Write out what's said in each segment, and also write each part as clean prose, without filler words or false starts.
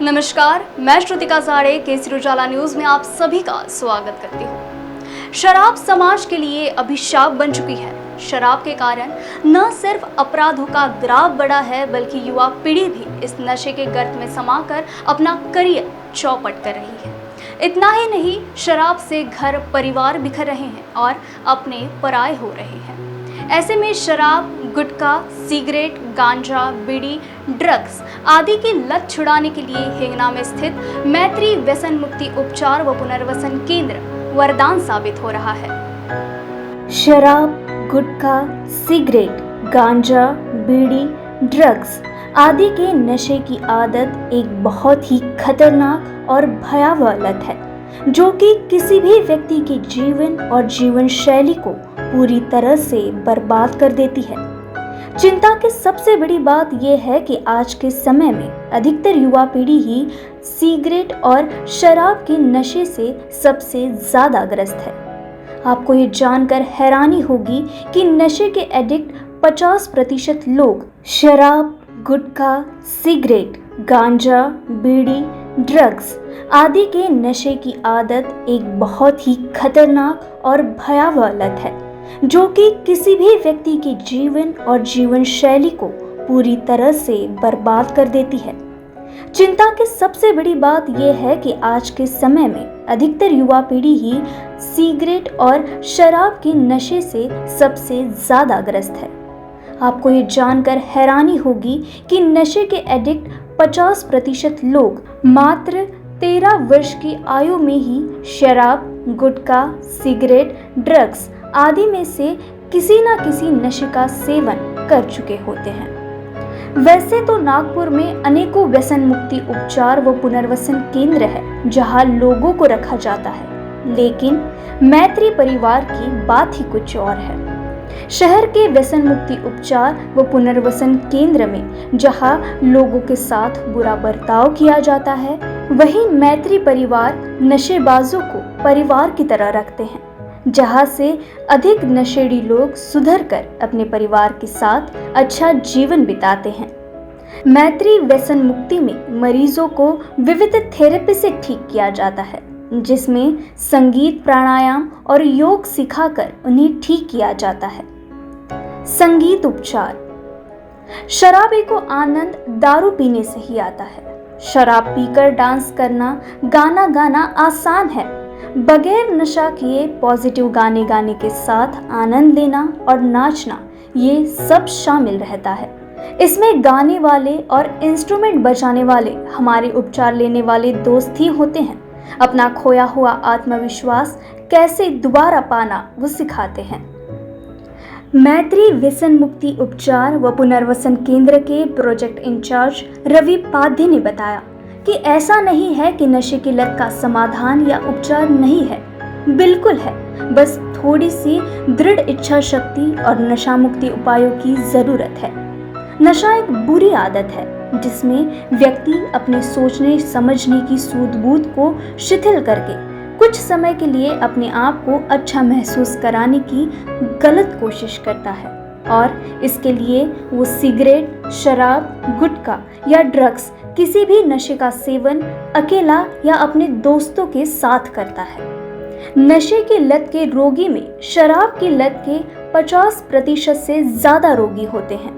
नमस्कार, मैं श्रुतिका साड़े केसरी उजाला न्यूज में आप सभी का स्वागत करती हूँ। शराब समाज के लिए अभिशाप बन चुकी है। शराब के कारण न सिर्फ अपराधों का ग्राफ बढ़ा है, बल्कि युवा पीढ़ी भी इस नशे के गर्त में समाकर अपना करियर चौपट कर रही है। इतना ही नहीं, शराब से घर परिवार बिखर रहे हैं और अपने पराये हो रहे हैं। ऐसे में शराब, गुटखा, सिगरेट, गांजा, बीड़ी, ड्रग्स आदि की लत छुड़ाने के लिए हिंगना में स्थित मैत्री व्यसन मुक्ति उपचार व पुनर्वसन केंद्र वरदान साबित हो रहा है। शराब, गुटखा, सिगरेट, गांजा, बीड़ी, ड्रग्स आदि के नशे की आदत एक बहुत ही खतरनाक और भयावह लत है, जो कि किसी भी व्यक्ति के जीवन और जीवन शैली को पूरी तरह से बर्बाद कर देती है। चिंता की सबसे बड़ी बात यह है कि आज के समय में अधिकतर युवा पीढ़ी ही सिगरेट और शराब के नशे से सबसे ज्यादा ग्रस्त है। आपको ये जानकर हैरानी होगी कि नशे के एडिक्ट 50% लोग शराब, गुटखा, सिगरेट, गांजा, बीड़ी, ड्रग्स आदि के नशे की आदत एक बहुत ही खतरनाक और भयावह लत है, जो कि किसी भी व्यक्ति के जीवन और जीवन शैली को पूरी तरह से बर्बाद कर देती है। चिंता की सबसे बड़ी बात यह है कि आज के समय में अधिकतर युवा पीढ़ी ही सिगरेट और शराब के नशे से सबसे ज्यादा ग्रस्त है। आपको ये जानकर हैरानी होगी कि नशे के एडिक्ट 50% लोग मात्र 13 वर्ष की आयु में ही शराब, गुटखा, सिगरेट, ड्रग्स आदि में से किसी न किसी नशे का सेवन कर चुके होते हैं। वैसे तो नागपुर में अनेकों व्यसन मुक्ति उपचार व पुनर्वसन केंद्र है, जहां लोगों को रखा जाता है, लेकिन मैत्री परिवार की बात ही कुछ और है। शहर के व्यसन मुक्ति उपचार व पुनर्वसन केंद्र में जहां लोगों के साथ बुरा बर्ताव किया जाता है, वहीं मैत्री परिवार नशेबाजों को परिवार की तरह रखते हैं, जहां से अधिक नशेड़ी लोग सुधर कर अपने परिवार के साथ अच्छा जीवन बिताते हैं। मैत्री व्यसन मुक्ति में मरीजों को विविध थेरेपी से ठीक किया जाता है, जिसमें संगीत, प्राणायाम और योग सिखाकर उन्हें ठीक किया जाता है। संगीत उपचार। शराबी को आनंद दारू पीने से ही आता है। शराब पीकर डांस करना, गाना गाना आसान है। बगैर नशा किए पॉजिटिव गाने गाने के साथ आनंद लेना और नाचना, ये सब शामिल रहता है। इसमें गाने वाले और इंस्ट्रूमेंट बजाने वाले हमारे उपचार लेने वाले दोस्त ही होते हैं। अपना खोया हुआ आत्मविश्वास कैसे दोबारा पाना वो सिखाते हैं। मैत्री व्यसन मुक्ति उपचार व पुनर्वसन केंद्र के प्रोजेक्ट इंचार्ज रवि पाध्ये ने बताया कि ऐसा नहीं है कि नशे की लत का समाधान या उपचार नहीं है, बिल्कुल है, बस थोड़ी सी दृढ़ इच्छा शक्ति और नशा मुक्ति उपायों की जरूरत है। नशा एक बुरी आदत है, जिसमें व्यक्ति अपने सोचने समझने की सूझबूझ को शिथिल करके कुछ समय के लिए अपने आप को अच्छा महसूस कराने की गलत कोशिश करता है, और इसके लिए वो सिगरेट, शराब, गुटखा या ड्रग्स किसी भी नशे का सेवन अकेला या अपने दोस्तों के साथ करता है। नशे की लत के रोगी में शराब की लत के 50% से ज्यादा रोगी होते हैं।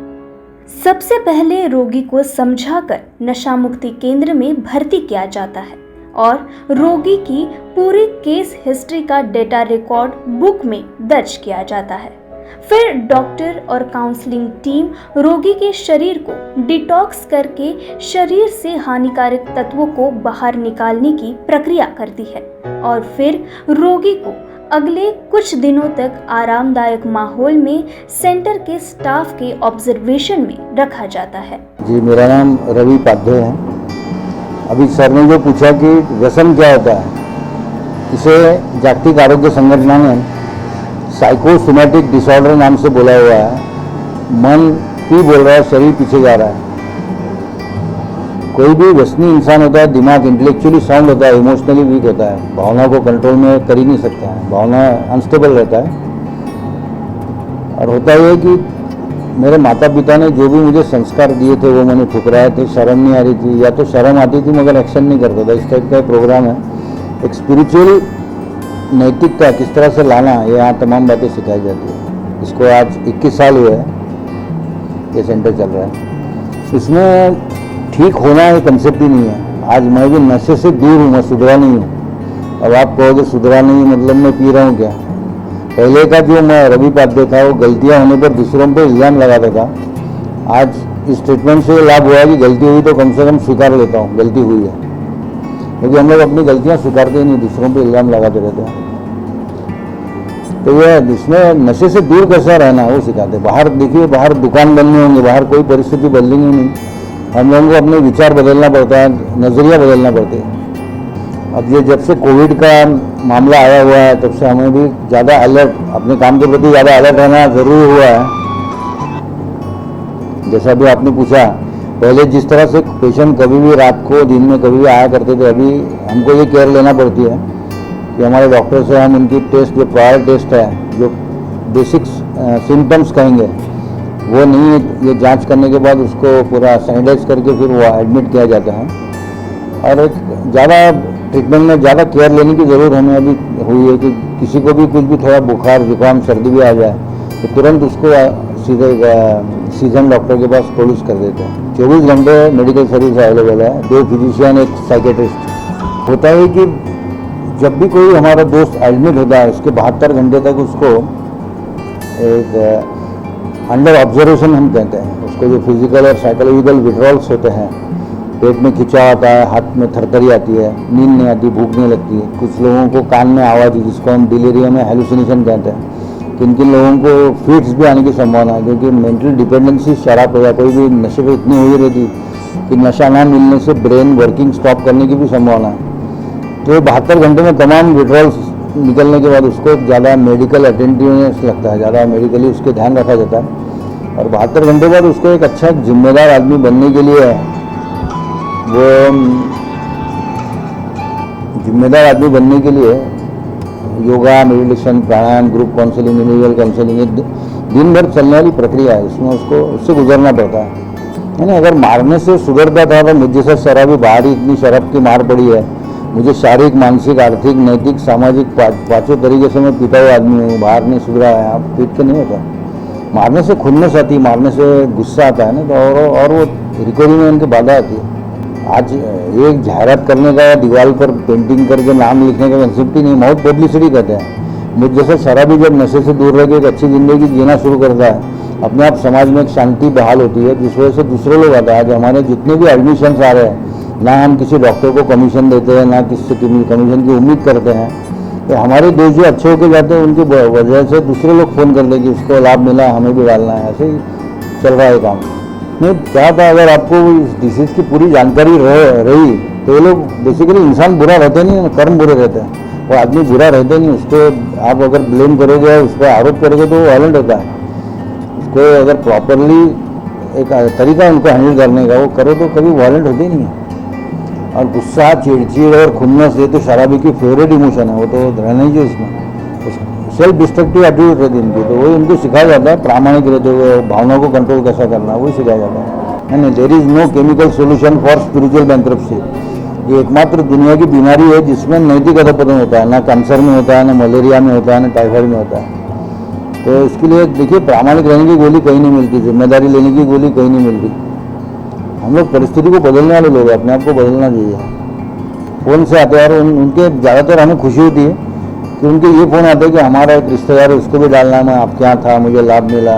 सबसे पहले रोगी को समझाकर नशा मुक्ति केंद्र में भर्ती किया जाता है और रोगी की पूरी केस हिस्ट्री का डेटा रिकॉर्ड बुक में दर्ज किया जाता है। फिर डॉक्टर और काउंसलिंग टीम रोगी के शरीर को डिटॉक्स करके शरीर से हानिकारक तत्वों को बाहर निकालने की प्रक्रिया करती है, और फिर रोगी को अगले कुछ दिनों तक आरामदायक माहौल में सेंटर के स्टाफ के ऑब्जर्वेशन में रखा जाता है। जी, मेरा नाम रवि पाध्ये है। अभी सर ने जो पूछा कि व्यसन क्या होता है, इसे जागतिक आरोग्य संगठन ने साइकोसोमैटिक डिसऑर्डर नाम से बोला हुआ है। मन पी बोल रहा है, शरीर पीछे जा रहा है। कोई भी व्यसनी इंसान होता है, दिमाग इंटेलेक्चुअली साउंड होता है, इमोशनली वीक होता है, भावना को कंट्रोल में कर ही नहीं सकता है, भावना अनस्टेबल रहता है। और होता यह है कि मेरे माता पिता ने जो भी मुझे संस्कार दिए थे वो मैंने ठुकराए थे। शर्म नहीं आ रही थी, या तो शर्म आती थी मगर एक्शन नहीं करता था। इस टाइप का प्रोग्राम है। एक स्पिरिचुअल नैतिकता किस तरह से लाना, ये यहाँ तमाम बातें सिखाई जाती है। इसको आज 21 साल हुए हैं ये सेंटर चल रहा है। इसमें ठीक होना एक कंसेप्ट ही नहीं है। आज मैं भी नशे से दूर हूँ, मैं सुधरा नहीं हूँ। अब आप कहोगे सुधरा नहीं मतलब मैं पी रहा हूँ क्या? पहले का जो मैं रवि पाध्य था वो गलतियाँ होने पर दूसरों पर इल्ज़ाम लगाता था। आज इस ट्रीटमेंट से लाभ हुआ कि गलती हुई तो कम से कम स्वीकार लेता हूँ गलती हुई है, क्योंकि हम लोग अपनी गलतियाँ स्वीकारते ही नहीं, दूसरों पर इल्ज़ाम लगाते रहते हैं। तो ये इसमें नशे से दूर कैसा रहना वो सिखाते। बाहर देखिए, बाहर दुकान बनने होंगे, बाहर कोई परिस्थिति बदलेंगी नहीं। हम लोगों को अपने विचार बदलना पड़ता है, नज़रिया बदलना पड़ता है। अब ये जब से कोविड का मामला आया हुआ है तब से हमें भी ज़्यादा अलर्ट, अपने काम के प्रति ज़्यादा अलर्ट रहना ज़रूरी हुआ है। जैसा भी आपने पूछा, पहले जिस तरह से पेशेंट कभी भी रात को दिन में कभी भी आया करते थे, अभी हमको ये केयर लेना पड़ती है कि हमारे डॉक्टर से हम उनकी टेस्ट, जो प्रायर टेस्ट है, जो बेसिक सिम्टम्स कहेंगे वो नहीं, ये जांच करने के बाद उसको पूरा सैनिटाइज करके फिर वो एडमिट किया जाता है। और एक ज़्यादा ट्रीटमेंट में ज़्यादा केयर लेने की ज़रूरत हमें अभी हुई है कि किसी को भी कुछ भी थोड़ा बुखार जुकाम सर्दी भी आ जाए तो तुरंत उसको सीधे सीजन डॉक्टर के पास प्रोड्यूस कर देते हैं। 24 घंटे मेडिकल सर्विस अवेलेबल है, 2 फिजिशियन, एक साइकेट्रिस्ट। होता है कि जब भी कोई हमारा दोस्त एडमिट होता है उसके 72 घंटे तक उसको एक अंडर ऑब्जर्वेशन हम कहते हैं उसको, जो फिजिकल और साइकोलॉजिकल विड्रॉल्स होते हैं, पेट में खिंचाव आता है, हाथ में थरथरी आती है, नींद नहीं आती, भूख नहीं लगती है। कुछ लोगों को कान में आवाज़, जिसको हम डिलीरियम में हेलुसिनेशन कहते हैं, किन किन लोगों को फिट्स भी आने की संभावना है, क्योंकि मेंटल डिपेंडेंसी शराब या कोई भी नशे पर इतनी हुई रहती कि नशा ना मिलने से ब्रेन वर्किंग स्टॉप करने की भी संभावना है। तो 72 घंटे में तमाम विड्रॉल्स निकलने के बाद उसको ज़्यादा मेडिकल अटेंटिवनेस लगता है, ज़्यादा मेडिकली उसके ध्यान रखा जाता है। और 72 घंटे बाद उसको एक अच्छा जिम्मेदार आदमी बनने के लिए, वो जिम्मेदार आदमी बनने के लिए योगा, मेडिटेशन, प्राणायाम, ग्रुप काउंसलिंग, इंडिविजुअल काउंसलिंग, एक दिन भर चलने वाली प्रक्रिया है। उसमें उससे गुजरना पड़ता है। यानी अगर मारने से सुधरता था तो मुझ जैसा शराबी, बाहर ही इतनी शराब की मार पड़ी है, मुझे शारीरिक, मानसिक, आर्थिक, नैतिक, सामाजिक पांचों तरीके से मैं पीता हुआ आदमी हूँ, बाहर नहीं सुधरा है। आप पीट के नहीं होता। मारने से खुन्नस आती, मारने से गुस्सा आता है ना, तो और वो रिकवरी में उनकी बाधा आती है। आज एक जाहिरात करने का या दीवार पर पेंटिंग करके नाम लिखने का कंसेप्ट ही नहीं, बहुत पब्लिसिटी कहते हैं। मुझ जैसा शराबी जब नशे से दूर रह के एक अच्छी ज़िंदगी जीना शुरू करता है, अपने आप समाज में एक शांति बहाल होती है, जिस वजह से दूसरे लोग आता है। आज हमारे जितने भी एडमिशन्स आ रहे हैं, ना हम किसी डॉक्टर को कमीशन देते हैं, ना किसी कमीशन की उम्मीद करते हैं। तो हमारे दोस्त जो अच्छे होकर जाते हैं उनकी वजह से दूसरे लोग फ़ोन करते हैं कि उसको लाभ मिला, हमें भी डालना है। ऐसे ही चल रहा है काम। नहीं क्या था, अगर आपको इस डिसीज़ की पूरी जानकारी रही तो ये लोग बेसिकली, इंसान बुरा रहते नहीं, कर्म बुरे रहते हैं। वो आदमी बुरा रहते नहीं, उसको आप अगर ब्लेम करोगे, उस पर आरोप करोगे तो वो वायलेंट होता है। उसको अगर प्रॉपरली एक तरीका उनको हैंडल करने का वो करो तो कभी वायलेंट होते ही नहीं है। और गुस्सा, चिड़चिड़ और खुन्नस, ये तो शराबी की फेवरेट इमोशन है, वो तो रहना ही चाहिए उसमें। सेल्फ डिस्ट्रक्टिव एटीट्यूड रहती है इनकी, तो वही उनको सिखाया जाता है। प्रामाणिक रहते हुए भावनाओं को कंट्रोल कैसा करना, वही सिखाया जाता है। नहीं, there is no chemical solution for spiritual bankruptcy. ये एकमात्र दुनिया की बीमारी है जिसमें नैतिक अधपतन होता है। ना कैंसर में होता है, ना मलेरिया में होता है, ना टाइफाइड में होता है। तो इसके लिए देखिए, प्रामाणिक रहने की गोली कहीं नहीं मिलती, जिम्मेदारी लेने की गोली कहीं नहीं मिलती। हम लोग परिस्थिति को बदलने वाले लोग हैं, अपने आप को बदलना चाहिए। फ़ोन से आते हैं और उनके ज़्यादातर हमें खुशी होती है कि उनके ये फ़ोन आते हैं कि हमारा एक रिश्तेदार है, उसको भी डालना है, मैं आपके यहाँ था, मुझे लाभ मिला।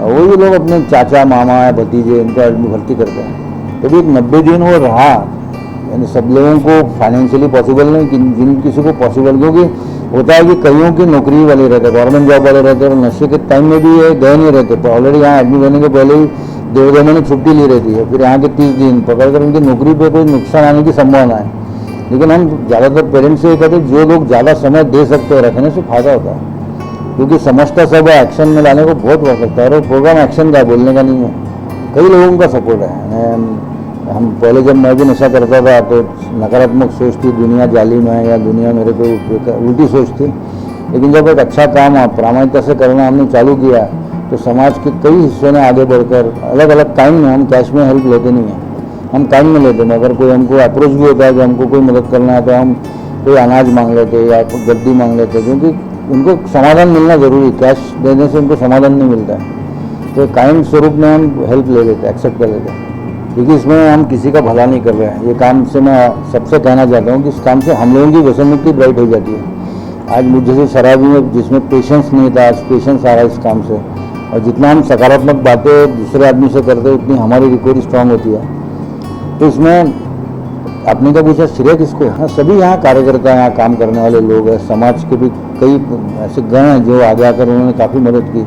वही लोग अपने चाचा, मामा या भतीजे इनका एडमिट भर्ती करते हैं। तो भी 90 दिन वो रहा, यानी सब लोगों को फाइनेंशियली पॉसिबल नहीं, जिन किसी को पॉसिबल, क्योंकि होता है कि कईयों की नौकरी वाले रहते, गवर्नमेंट जॉब वाले रहते, और नशे के टाइम में भी ये गए नहीं रहते। ऑलरेडी यहाँ एडमिट होने के पहले ही 1.5 महीने छुट्टी ली रहती है, फिर यहाँ के 30 दिन पकड़कर उनकी नौकरी पे कोई नुकसान आने की संभावना है। लेकिन हम ज़्यादातर पेरेंट्स से ये कहते हैं, जो लोग ज़्यादा समय दे सकते हैं रखने से फ़ायदा होता है, क्योंकि समझता सब एक्शन में लाने को बहुत वक्त लगता है। और प्रोग्राम एक्शन का, बोलने का नहीं है। कई लोगों का सपोर्ट है। हम पहले जब मैं भी नशा करता था तो नकारात्मक सोच थी, दुनिया जालिम है या दुनिया मेरे को उल्टी सोच थी। लेकिन जब एक अच्छा काम प्रामाणिकता से करना हमने चालू किया तो समाज के कई हिस्सों ने आगे बढ़कर अलग अलग काइंड में, हम कैश में हेल्प लेते नहीं हैं, हम काइंड में लेते हैं। अगर कोई हमको अप्रोच भी होता है कि हमको कोई मदद करना है तो हम कोई अनाज मांग लेते या कोई गद्दी मांग लेते, क्योंकि उनको समाधान मिलना ज़रूरी, कैश देने से उनको समाधान नहीं मिलता है। तो काइंड स्वरूप में हम हेल्प ले लेते हैं, एक्सेप्ट कर लेते हैं, क्योंकि इसमें हम किसी का भला नहीं कर रहे हैं। ये काम से मैं सबसे कहना चाहता हूँ कि इस काम से हम लोगों की व्यसन मुक्ति ब्राइट हो जाती है। आज मुझ जैसे शराबी में जिसमें पेशेंस नहीं था, आज पेशेंस आ रहा है इस काम से, और जितना हम सकारात्मक बातें दूसरे आदमी से करते हैं उतनी हमारी रिकवरी स्ट्रांग होती है। तो इसमें आपने क्या पूछा, श्रेय किसको? हाँ, सभी यहाँ कार्यकर्ता, यहाँ काम करने वाले लोग हैं, समाज के भी कई ऐसे गण हैं जो आगे आकर उन्होंने काफ़ी मदद की।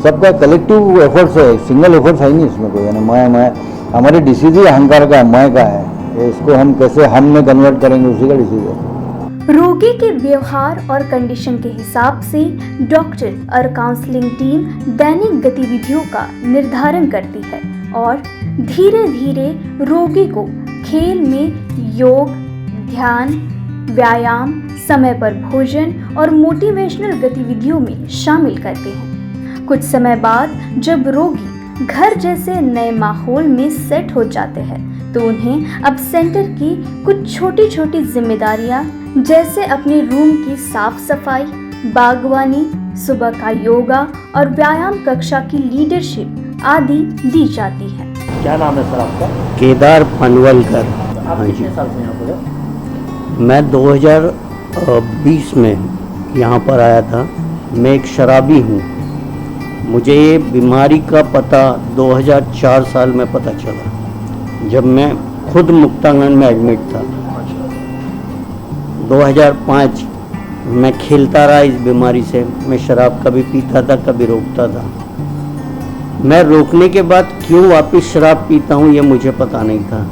सबका कलेक्टिव एफर्ट्स है, सिंगल एफर्ट्स है नहीं इसमें कोई, यानी मैं हमारी डिसीज ही अहंकार का है, मैं का है। इसको हम कैसे हम में कन्वर्ट करेंगे, उसी का डिसीज है। रोगी के व्यवहार और कंडीशन के हिसाब से डॉक्टर और काउंसलिंग टीम दैनिक गतिविधियों का निर्धारण करती है और धीरे धीरे रोगी को खेल में योग, ध्यान, व्यायाम, समय पर भोजन और मोटिवेशनल गतिविधियों में शामिल करते हैं। कुछ समय बाद जब रोगी घर जैसे नए माहौल में सेट हो जाते हैं तो उन्हें अब सेंटर की कुछ छोटी छोटी जिम्मेदारियां जैसे अपने रूम की साफ सफाई, बागवानी, सुबह का योगा और व्यायाम कक्षा की लीडरशिप आदि दी जाती है। क्या नाम है सर आपका? केदार पनवलकर। आप हाँ जी, कितने साल से यहाँ पर है? मैं 2020 में यहाँ पर आया था। मैं एक शराबी हूँ। मुझे ये बीमारी का पता 2004 साल में पता चला, जब मैं खुद मुक्तांगन में एडमिट था। 2005 मैं खेलता रहा इस बीमारी से। मैं शराब कभी पीता था, कभी रोकता था। मैं रोकने के बाद क्यों वापस शराब पीता हूँ ये मुझे पता नहीं था।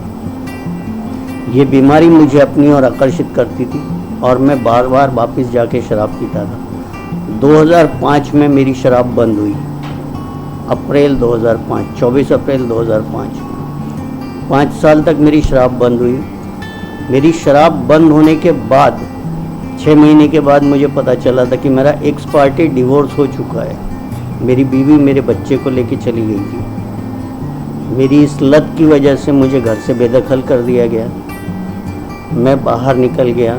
ये बीमारी मुझे अपनी ओर आकर्षित करती थी और मैं बार बार वापस जाके शराब पीता था। 2005 में मेरी शराब बंद हुई, अप्रैल 2005, 24 अप्रैल 2005। 5 साल तक मेरी शराब बंद हुई। मेरी शराब बंद होने के बाद 6 महीने के बाद मुझे पता चला था कि मेरा एक्स पार्टी डिवोर्स हो चुका है। मेरी बीवी मेरे बच्चे को लेके चली गई थी। मेरी इस लत की वजह से मुझे घर से बेदखल कर दिया गया। मैं बाहर निकल गया।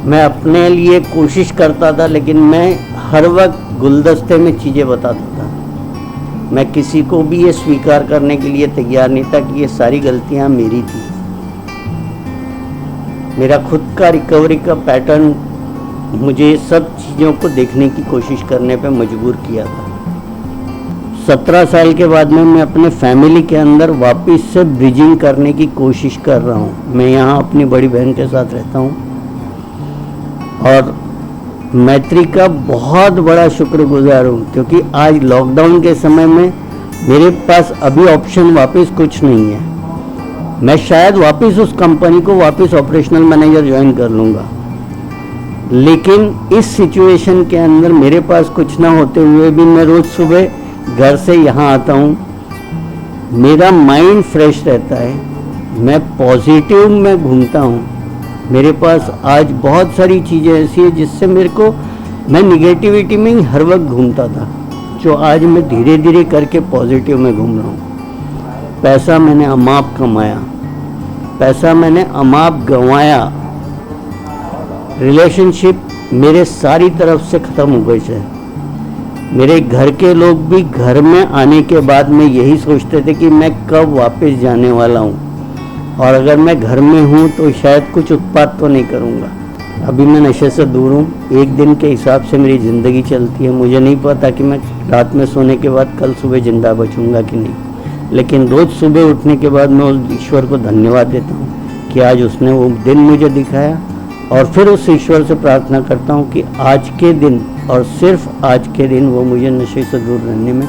मैं अपने लिए कोशिश करता था, लेकिन मैं हर वक्त गुलदस्ते में चीज़ें बताता था। मैं किसी को भी ये स्वीकार करने के लिए तैयार नहीं था कि ये सारी गलतियां मेरी थी। मेरा खुद का रिकवरी का पैटर्न मुझे सब चीज़ों को देखने की कोशिश करने पे मजबूर किया था। 17 साल के बाद में मैं अपने फैमिली के अंदर वापस से ब्रिजिंग करने की कोशिश कर रहा हूँ। मैं यहाँ अपनी बड़ी बहन के साथ रहता हूँ और मैत्री का बहुत बड़ा शुक्रगुजार हूँ, क्योंकि आज लॉकडाउन के समय में मेरे पास अभी ऑप्शन वापस कुछ नहीं है। मैं शायद वापस उस कंपनी को वापस ऑपरेशनल मैनेजर ज्वाइन कर लूँगा, लेकिन इस सिचुएशन के अंदर मेरे पास कुछ ना होते हुए भी मैं रोज़ सुबह घर से यहाँ आता हूँ। मेरा माइंड फ्रेश रहता है, मैं पॉजिटिव में घूमता हूँ। मेरे पास आज बहुत सारी चीज़ें ऐसी हैं जिससे मैं निगेटिविटी में ही हर वक्त घूमता था, जो आज मैं धीरे धीरे करके पॉजिटिव में घूम रहा हूँ। पैसा मैंने अमाप कमाया, पैसा मैंने अमाप गंवाया। रिलेशनशिप मेरे सारी तरफ से ख़त्म हो गई है। मेरे घर के लोग भी घर में आने के बाद में यही सोचते थे कि मैं कब वापस जाने वाला हूँ, और अगर मैं घर में हूँ तो शायद कुछ उत्पात तो नहीं करूँगा। अभी मैं नशे से दूर हूँ। एक दिन के हिसाब से मेरी ज़िंदगी चलती है। मुझे नहीं पता कि मैं रात में सोने के बाद कल सुबह ज़िंदा बचूँगा कि नहीं, लेकिन रोज़ सुबह उठने के बाद मैं उस ईश्वर को धन्यवाद देता हूँ कि आज उसने वो दिन मुझे दिखाया, और फिर उस ईश्वर से प्रार्थना करता हूँ कि आज के दिन और सिर्फ आज के दिन वो मुझे नशे से दूर रहने में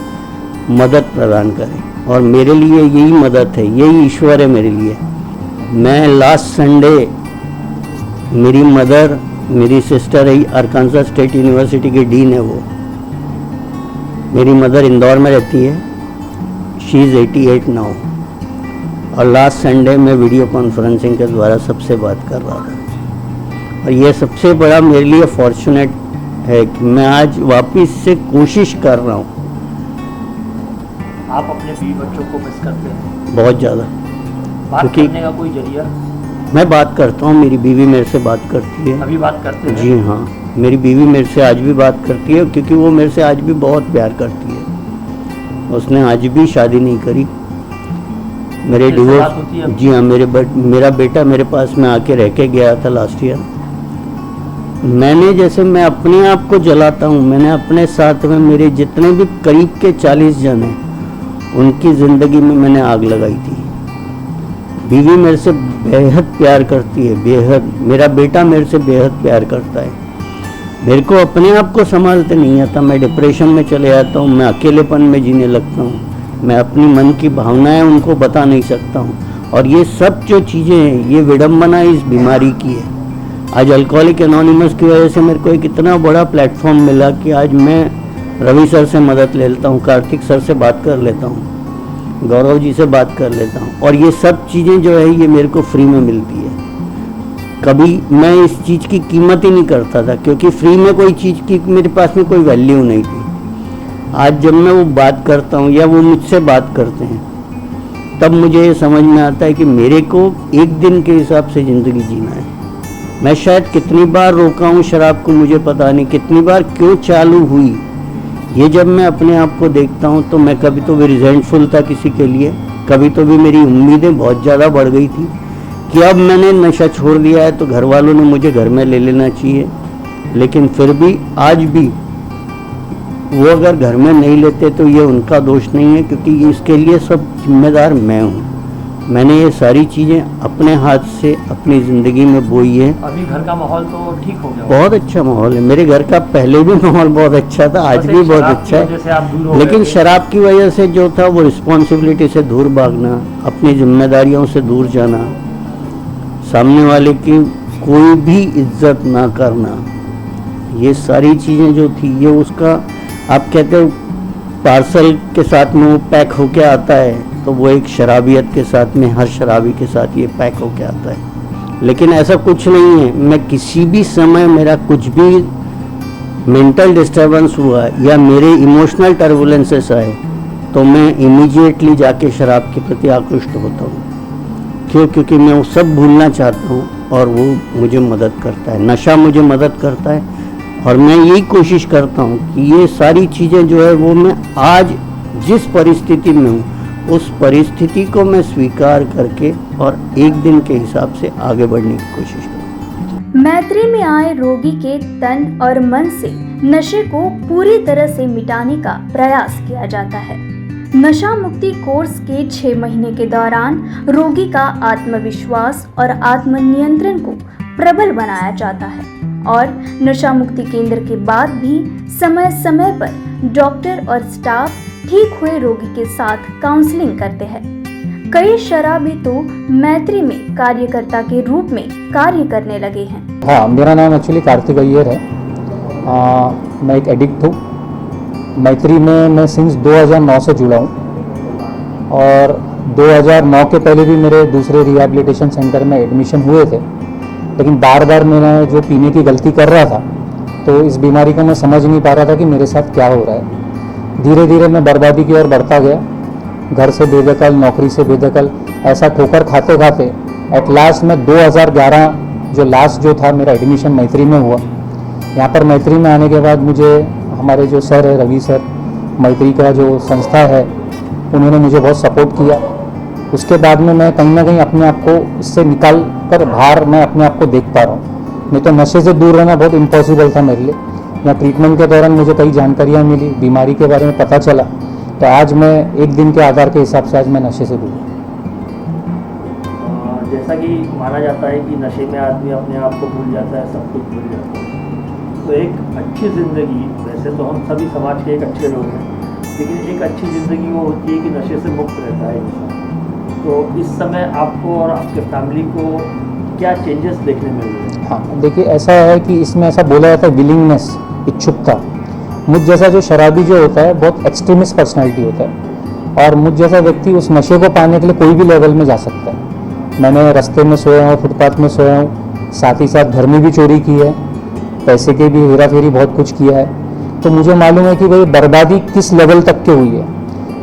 मदद प्रदान करे। और मेरे लिए यही मदद है, यही ईश्वर है मेरे लिए। मैं लास्ट संडे, मेरी मदर, मेरी सिस्टर है, अरकानसा स्टेट यूनिवर्सिटी की डीन है वो। मेरी मदर इंदौर में रहती है, शी इज़ 88 नाउ। और लास्ट संडे मैं वीडियो कॉन्फ्रेंसिंग के द्वारा सबसे बात कर रहा था। और ये सबसे बड़ा मेरे लिए फॉर्चुनेट है कि मैं आज वापस से कोशिश कर रहा हूँ, आप अपने बीवी बच्चों को मिस करते हैं? बहुत ज़्यादा। बात क्योंकि करने का कोई जरिया? मैं बात करता हूँ, मेरी बीवी मेरे से बात करती है। अभी बात करते हैं? जी हाँ, मेरी बीवी मेरे से आज भी बात करती है, क्योंकि वो मेरे से आज भी बहुत प्यार करती है। उसने आज भी शादी नहीं करी। मेरे कैसे बात डिवोर्स, होती है? जी हाँ, मेरा बेटा मेरे पास में आके रह के गया था लास्ट ईयर। मैंने जैसे मैं अपने आप को जलाता हूँ, मैंने अपने साथ में मेरे जितने भी करीब के 40 जन हैं उनकी ज़िंदगी में मैंने आग लगाई थी। बीवी मेरे से बेहद प्यार करती है, बेहद। मेरा बेटा मेरे से बेहद प्यार करता है। मेरे को अपने आप को संभालते नहीं आता, मैं डिप्रेशन में चले जाता हूँ, मैं अकेलेपन में जीने लगता हूँ, मैं अपनी मन की भावनाएं उनको बता नहीं सकता हूँ। और ये सब जो चीज़ें हैं, ये विडम्बना इस बीमारी की है। आज अल्कोहलिक एनोनिमस की वजह से मेरे को एक इतना बड़ा प्लेटफॉर्म मिला कि आज मैं रवि सर से मदद ले लेता हूँ, कार्तिक सर से बात कर लेता हूँ, गौरव जी से बात कर लेता हूँ। और ये सब चीज़ें जो है ये मेरे को फ्री में मिलती है। कभी मैं इस चीज़ की कीमत ही नहीं करता था, क्योंकि फ्री में कोई चीज़ की मेरे पास में कोई वैल्यू नहीं थी। आज जब मैं वो बात करता हूँ या वो मुझसे बात करते हैं, तब मुझे ये समझ में आता है कि मेरे को एक दिन के हिसाब से ज़िंदगी जीना है। मैं शायद कितनी बार रोका हूँ शराब को, मुझे पता नहीं, कितनी बार क्यों चालू हुई। ये जब मैं अपने आप को देखता हूँ तो मैं कभी तो भी रिजेंटफुल था किसी के लिए, कभी तो भी मेरी उम्मीदें बहुत ज़्यादा बढ़ गई थी कि अब मैंने नशा छोड़ दिया है तो घर वालों ने मुझे घर में ले लेना चाहिए। लेकिन फिर भी आज भी वो अगर घर में नहीं लेते तो ये उनका दोष नहीं है, क्योंकि इसके लिए सब जिम्मेदार मैं हूँ। मैंने ये सारी चीज़ें अपने हाथ से अपनी ज़िंदगी में बोई है। अभी घर का माहौल तो ठीक हो गया? बहुत अच्छा माहौल है मेरे घर का। पहले भी माहौल बहुत अच्छा था, आज भी बहुत अच्छा है। लेकिन शराब की वजह से जो था वो रिस्पॉन्सिबिलिटी से दूर भागना, अपनी जिम्मेदारियों से दूर जाना, सामने वाले की कोई भी इज्जत ना करना, ये सारी चीज़ें जो थी ये उसका, आप कहते हो पार्सल के साथ में वो पैक होके आता है, तो वो एक शराबियत के साथ में, हर शराबी के साथ ये पैक होके आता है। लेकिन ऐसा कुछ नहीं है। मैं किसी भी समय मेरा कुछ भी मेंटल डिस्टर्बेंस हुआ या मेरे इमोशनल टर्बुलेंसेस आए तो मैं इमीडिएटली जाके शराब के प्रति आकृष्ट होता हूँ। क्यों? क्योंकि मैं वो सब भूलना चाहता हूँ और वो मुझे मदद करता है, नशा मुझे मदद करता है। और मैं यही कोशिश करता हूँ कि ये सारी चीज़ें जो है वो मैं आज जिस परिस्थिति में हूँ उस परिस्थिति को मैं स्वीकार करके और एक दिन के हिसाब से आगे बढ़ने की कोशिश करूँ। मैत्री में आए रोगी के तन और मन से नशे को पूरी तरह से मिटाने का प्रयास किया जाता है। नशा मुक्ति कोर्स के 6 महीने के दौरान रोगी का आत्मविश्वास और आत्मनियंत्रण को प्रबल बनाया जाता है और नशा मुक्ति केंद्र के बाद भी समय समय पर डॉक्टर और स्टाफ ठीक हुए रोगी के साथ काउंसलिंग करते हैं। कई शराबी तो मैत्री में कार्यकर्ता के रूप में कार्य करने लगे हैं। हाँ, मेरा नाम एक्चुअली कार्तिक अय्यर है। मैं एक एडिक्ट हूँ। मैत्री में मैं सिंस 2009 से जुड़ा हूँ और 2009 के पहले भी मेरे दूसरे रिहैबिलिटेशन सेंटर में एडमिशन हुए थे, लेकिन बार बार मैं जो पीने की गलती कर रहा था तो इस बीमारी को मैं समझ नहीं पा रहा था कि मेरे साथ क्या हो रहा है। धीरे धीरे मैं बर्बादी की ओर बढ़ता गया, घर से बेदखल, नौकरी से बेदखल, ऐसा ठोकर खाते खाते एट लास्ट में 2011 जो लास्ट जो था मेरा एडमिशन मैत्री में हुआ। यहाँ पर मैत्री में आने के बाद मुझे हमारे जो सर है रवि सर, मैत्री का जो संस्था है, उन्होंने मुझे बहुत सपोर्ट किया। उसके बाद में मैं कहीं ना कहीं अपने आप को इससे निकाल कर बाहर मैं अपने आप को देख पा रहा हूँ। नहीं तो नशे से दूर रहना बहुत इम्पॉसिबल था मेरे लिए। यहाँ ट्रीटमेंट के दौरान मुझे कई जानकारियाँ मिली, बीमारी के बारे में पता चला, तो आज मैं एक दिन के आधार के हिसाब से आज मैं नशे से दूर हूँ। जैसा कि माना जाता है कि नशे में आदमी अपने आप को भूल जाता है, सब कुछ भूल जाता है। तो एक अच्छी ज़िंदगी, वैसे तो हम सभी समाज के एक अच्छे लोग हैं, लेकिन एक अच्छी ज़िंदगी वो होती है कि नशे से मुक्त रहता है इंसान। तो इस समय आपको और आपके फैमिली को क्या चेंजेस देखने मिल रहे हैं? हाँ, देखिए ऐसा है कि इसमें ऐसा बोला जाता है विलिंगनेस, इच्छुकता। मुझ जैसा जो शराबी जो होता है बहुत एक्सट्रीमिस्ट पर्सनैलिटी होता है और मुझ जैसा व्यक्ति उस नशे को पाने के लिए कोई भी लेवल में जा सकता है। मैंने रास्ते में सोया हूँ, फुटपाथ में सोया हूँ, साथ ही साथ घर में भी चोरी की है, पैसे के भी हेरा फेरी बहुत कुछ किया है, तो मुझे मालूम है कि भाई बर्बादी किस लेवल तक के हुई है।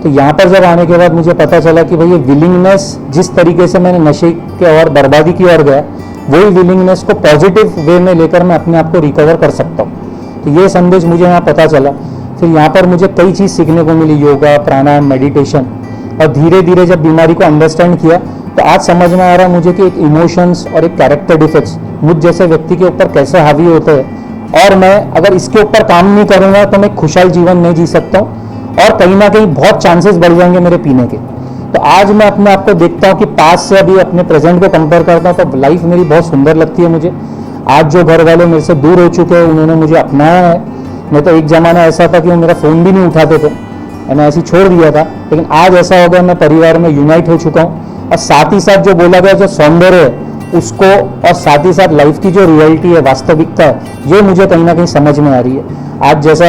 तो यहाँ पर जब आने के बाद मुझे पता चला कि भाई ये विलिंगनेस, जिस तरीके से मैंने नशे के और बर्बादी की ओर गया, वही विलिंगनेस को पॉजिटिव वे में लेकर मैं अपने आप को रिकवर कर सकता हूँ। तो ये संदेश मुझे यहाँ पता चला। फिर यहाँ पर मुझे कई चीज़ सीखने को मिली, योगा, प्राणायाम, मेडिटेशन, और धीरे धीरे जब बीमारी को अंडरस्टैंड किया तो आज समझ में आ रहा है मुझे कि एक इमोशंस और एक कैरेक्टर डिफेक्ट्स मुझ जैसे व्यक्ति के ऊपर कैसे हावी होते हैं, और मैं अगर इसके ऊपर काम नहीं करूँगा तो मैं खुशहाल जीवन नहीं जी सकता हूँ, और कहीं ना कहीं बहुत चांसेस बढ़ जाएंगे मेरे पीने के। तो आज मैं अपने आप को देखता हूँ कि पास्ट से अभी अपने प्रेजेंट को कंपेयर करता हूँ तो लाइफ मेरी बहुत सुंदर लगती है मुझे। आज जो घर वाले मेरे से दूर हो चुके हैं उन्होंने मुझे अपनाया है। मैं तो एक ज़माना ऐसा था कि वो मेरा फ़ोन भी नहीं उठाते थे, मैंने ऐसे छोड़ दिया था, लेकिन आज ऐसा हो गया मैं परिवार में यूनाइट हो चुका हूँ। और साथ ही साथ जो बोला गया जो सौंदर्य है उसको, और साथ ही साथ लाइफ की जो रियलिटी है, वास्तविकता है, ये मुझे कहीं ना कहीं समझ में आ रही है। आज जैसा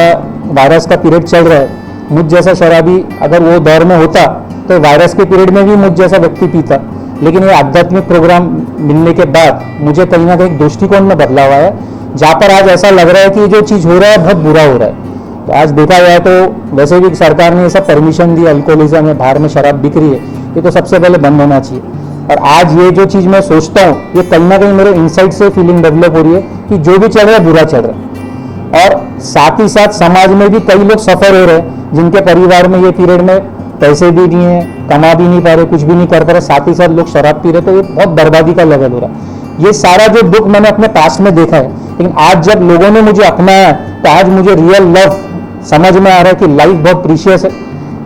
वायरस का पीरियड चल रहा है, मुझ जैसा शराबी अगर वो दौर में होता तो वायरस के पीरियड में भी मुझ जैसा व्यक्ति पीता, लेकिन ये आध्यात्मिक प्रोग्राम मिलने के बाद मुझे कहीं ना कहीं दृष्टिकोण में बदलाव आया, जहाँ पर आज ऐसा लग रहा है कि जो चीज़ हो रहा है बहुत बुरा हो रहा है। तो आज देखा जाए तो वैसे भी सरकार ने ये सब परमिशन दी, अल्कोहलिज्म है, बाहर में शराब बिक रही है, ये तो सबसे पहले बंद होना चाहिए। और आज ये जो चीज़ मैं सोचता हूँ ये कहीं ना कहीं मेरे इनसाइड से फीलिंग डेवलप हो रही है कि जो भी चल रहा है बुरा चल रहा है। और साथ ही साथ समाज में भी कई लोग सफ़र हो रहे हैं जिनके परिवार में ये पीरियड में पैसे भी नहीं है, कमा भी नहीं पा रहे, कुछ भी नहीं कर पा रहे, साथ ही साथ लोग शराब पी रहे, तो ये बहुत बर्बादी का लेवल हो रहा है। ये सारा जो दुख मैंने अपने पास्ट में देखा है, लेकिन आज जब लोगों ने मुझे अपनाया तो आज मुझे रियल लव समझ में आ रहा है कि लाइफ बहुत प्रीशियस है।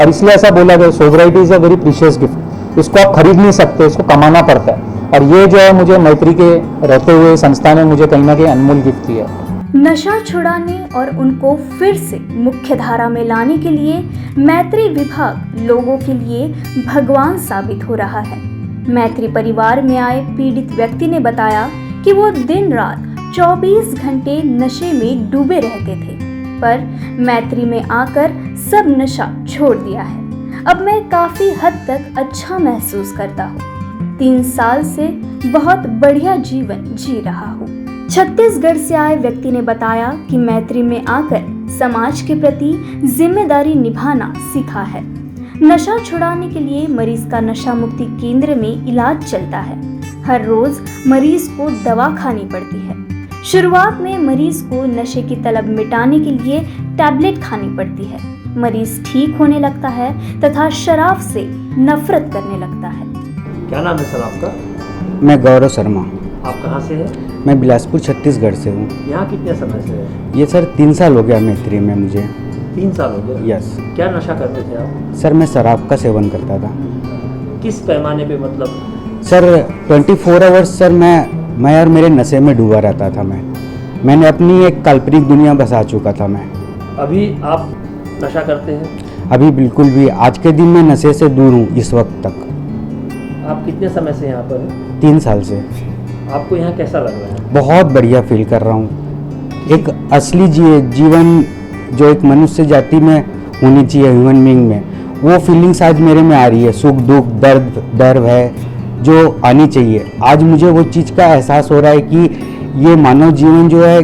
और इसलिए ऐसा बोला गया, sobriety is a very precious gift. इसको आप खरीद नहीं सकते, इसको कमाना पड़ता है। और ये जो है मुझे मैत्री के रहते हुए संस्था ने मुझे कहीं ना कहीं अनमोल गिफ्ट दिया है। नशा छुड़ाने और उनको फिर से मुख्य धारा में लाने के लिए मैत्री विभाग लोगों के लिए भगवान साबित हो रहा है। मैत्री परिवार में आए पीड़ित व्यक्ति ने बताया कि वो दिन रात 24 घंटे नशे में डूबे रहते थे, पर मैत्री में आकर सब नशा छोड़ दिया है। अब मैं काफी हद तक अच्छा महसूस करता हूँ। 3 साल से बहुत बढ़िया जीवन जी रहा हूँ। छत्तीसगढ़ से आए व्यक्ति ने बताया कि मैत्री में आकर समाज के प्रति जिम्मेदारी निभाना सीखा है। नशा छुड़ाने के लिए मरीज का नशा मुक्ति केंद्र में इलाज चलता है। हर रोज मरीज को दवा खानी पड़ती है। शुरुआत में मरीज को नशे की तलब मिटाने के लिए टैबलेट खानी पड़ती है। मरीज ठीक होने लगता है तथा शराब से नफरत करने लगता है। क्या नाम है सर आपका? मैं गौरव शर्मा। आप कहाँ से हैं? मैं बिलासपुर छत्तीसगढ़ से हूँ। यहाँ कितने समय से है? ये सर 3 साल हो गया मैत्री में मुझे। 3 साल हो गए? यस। क्या नशा करते थे आप? सर मैं शराब का सेवन करता था। किस पैमाने पे मतलब? सर 24 आवर्स सर मैं और मेरे नशे में डूबा रहता था। मैंने अपनी एक काल्पनिक दुनिया बसा चुका था मैं। अभी आप नशा करते हैं? अभी बिल्कुल भी, आज के दिन मैं नशे से दूर हूँ इस वक्त तक। आप कितने समय से यहाँ पर हैं? 3 साल से। आपको यहाँ कैसा लग रहा है? बहुत बढ़िया फील कर रहा हूँ। एक असली जीवन जो एक मनुष्य जाति में होनी चाहिए, ह्यूमन बीइंग में, वो फीलिंग्स आज मेरे में आ रही है। सुख दुख दर्द डर है जो आनी चाहिए। आज मुझे वो चीज़ का एहसास हो रहा है कि ये मानव जीवन जो है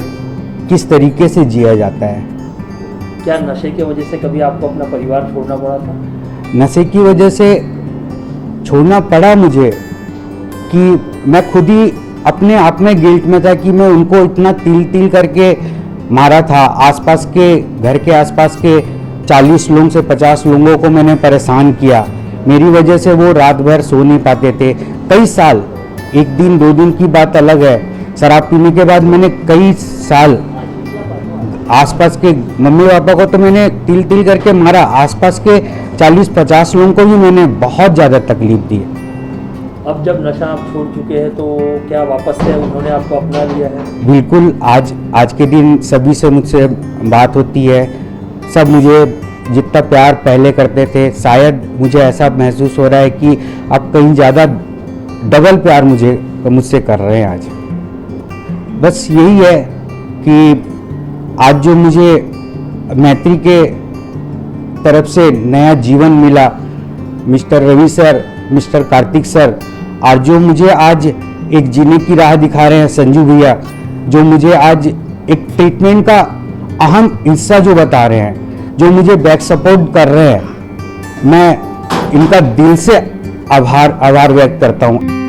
किस तरीके से जिया जाता है। क्या नशे की वजह से कभी आपको अपना परिवार छोड़ना पड़ा था? नशे की वजह से छोड़ना पड़ा मुझे कि मैं खुद ही अपने आप में गिल्ट में था कि मैं उनको इतना तिल करके मारा था। आसपास के घर के आसपास के 40 लोगों से 50 लोगों को मैंने परेशान किया। मेरी वजह से वो रात भर सो नहीं पाते थे। कई साल, 1 दिन 2 दिन की बात अलग है, शराब पीने के बाद मैंने कई साल आसपास के मम्मी पापा को तो मैंने तिल करके मारा। आसपास के 40-50 लोगों को भी मैंने बहुत ज़्यादा तकलीफ दी। अब जब नशा आप छोड़ चुके हैं तो क्या वापस से उन्होंने आपको अपना लिया है? बिल्कुल। आज के दिन सभी से मुझसे बात होती है। सब मुझे जितना प्यार पहले करते थे, शायद मुझे ऐसा महसूस हो रहा है कि अब कहीं ज़्यादा डबल प्यार मुझसे कर रहे हैं आज। बस यही है कि आज जो मुझे मैत्री के तरफ से नया जीवन मिला, mister Ravi sir, mister Karthik sir, और जो मुझे आज एक जीने की राह दिखा रहे हैं संजू भैया, जो मुझे आज एक ट्रीटमेंट का अहम हिस्सा जो बता रहे हैं, जो मुझे बैक सपोर्ट कर रहे हैं, मैं इनका दिल से आभार व्यक्त करता हूँ।